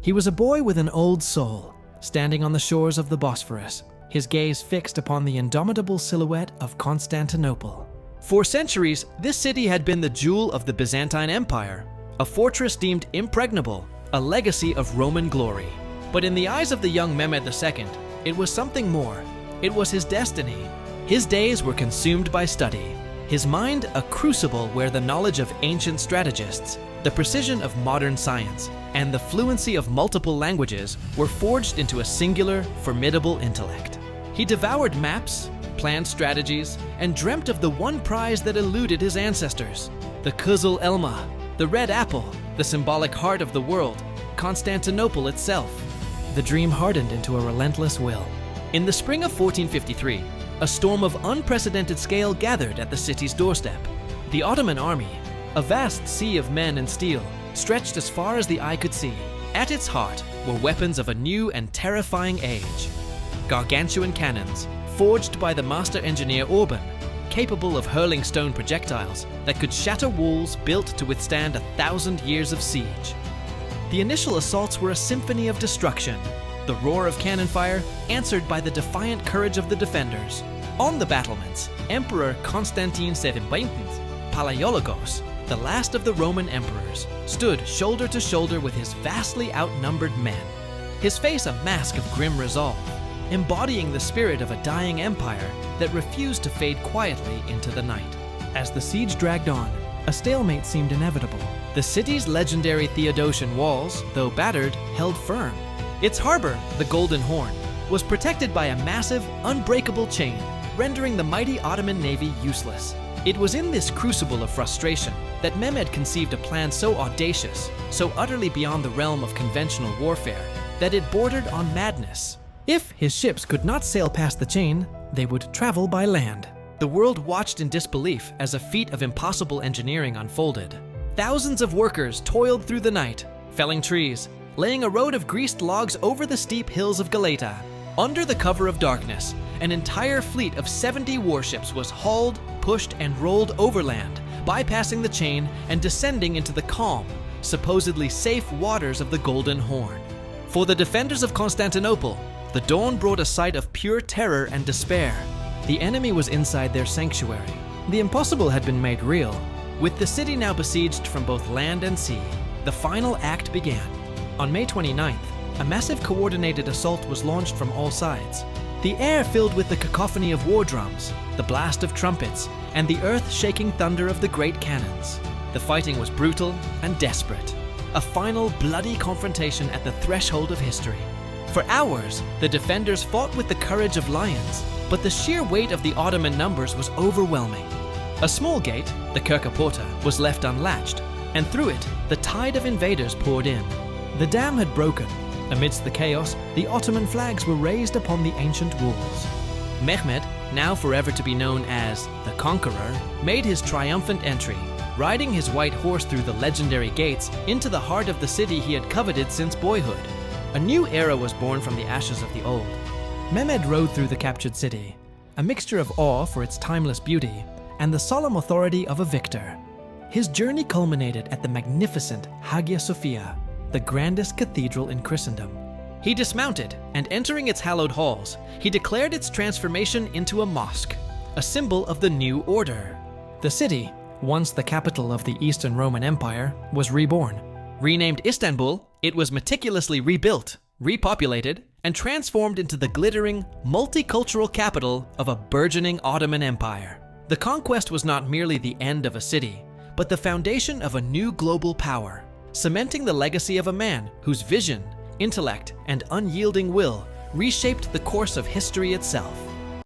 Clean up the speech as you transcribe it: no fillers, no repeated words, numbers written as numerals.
He was a boy with an old soul, standing on the shores of the Bosphorus, his gaze fixed upon the indomitable silhouette of Constantinople. For centuries, this city had been the jewel of the Byzantine Empire, a fortress deemed impregnable, a legacy of Roman glory. But in the eyes of the young Mehmed II, it was something more. It was his destiny. His days were consumed by study, his mind a crucible where the knowledge of ancient strategists, the precision of modern science, and the fluency of multiple languages were forged into a singular, formidable intellect. He devoured maps, planned strategies, and dreamt of the one prize that eluded his ancestors, the Kızıl Elma, the red apple, the symbolic heart of the world, Constantinople itself. The dream hardened into a relentless will. In the spring of 1453, a storm of unprecedented scale gathered at the city's doorstep. The Ottoman army, a vast sea of men and steel, stretched as far as the eye could see. At its heart were weapons of a new and terrifying age. Gargantuan cannons, forged by the master engineer Orban, capable of hurling stone projectiles that could shatter walls built to withstand 1,000 years of siege. The initial assaults were a symphony of destruction, the roar of cannon fire answered by the defiant courage of the defenders. On the battlements, Emperor Constantine XI, Palaiologos, the last of the Roman emperors, stood shoulder to shoulder with his vastly outnumbered men, his face a mask of grim resolve, embodying the spirit of a dying empire that refused to fade quietly into the night. As the siege dragged on, a stalemate seemed inevitable. The city's legendary Theodosian walls, though battered, held firm. Its harbor, the Golden Horn, was protected by a massive, unbreakable chain, rendering the mighty Ottoman navy useless. It was in this crucible of frustration that Mehmed conceived a plan so audacious, so utterly beyond the realm of conventional warfare, that it bordered on madness. If his ships could not sail past the chain, they would travel by land. The world watched in disbelief as a feat of impossible engineering unfolded. Thousands of workers toiled through the night, felling trees, laying a road of greased logs over the steep hills of Galata. Under the cover of darkness, an entire fleet of 70 warships was hauled, pushed, and rolled overland, bypassing the chain and descending into the calm, supposedly safe waters of the Golden Horn. For the defenders of Constantinople, the dawn brought a sight of pure terror and despair. The enemy was inside their sanctuary. The impossible had been made real. With the city now besieged from both land and sea, the final act began. On May 29th, a massive coordinated assault was launched from all sides. The air filled with the cacophony of war drums, the blast of trumpets, and the earth-shaking thunder of the great cannons. The fighting was brutal and desperate. A final bloody confrontation at the threshold of history. For hours, the defenders fought with the courage of lions, but the sheer weight of the Ottoman numbers was overwhelming. A small gate, the Kirkaporta, was left unlatched, and through it, the tide of invaders poured in. The dam had broken. Amidst the chaos, the Ottoman flags were raised upon the ancient walls. Mehmed, now forever to be known as the Conqueror, made his triumphant entry, riding his white horse through the legendary gates into the heart of the city he had coveted since boyhood. A new era was born from the ashes of the old. Mehmed rode through the captured city, a mixture of awe for its timeless beauty and the solemn authority of a victor. His journey culminated at the magnificent Hagia Sophia, the grandest cathedral in Christendom. He dismounted, and entering its hallowed halls, he declared its transformation into a mosque, a symbol of the new order. The city, once the capital of the Eastern Roman Empire, was reborn. Renamed Istanbul, it was meticulously rebuilt, repopulated, and transformed into the glittering, multicultural capital of a burgeoning Ottoman Empire. The conquest was not merely the end of a city, but the foundation of a new global power, cementing the legacy of a man whose vision, intellect, and unyielding will reshaped the course of history itself.